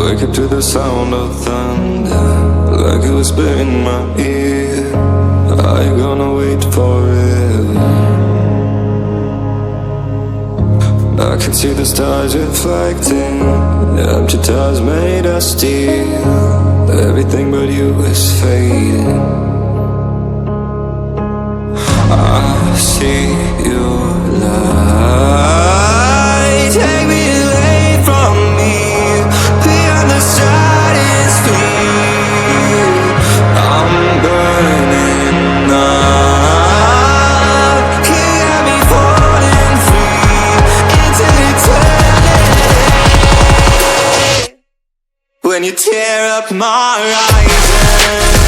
Wake up to the sound of thunder, like it was in my ear. Are you gonna wait forever? I can see the stars reflecting, empty tires made of steel. Everything but you is fading. I see your light, take me away from me, beyond the stratosphere. I'm burning up, you got me falling free into eternity. When you tear up my horizon,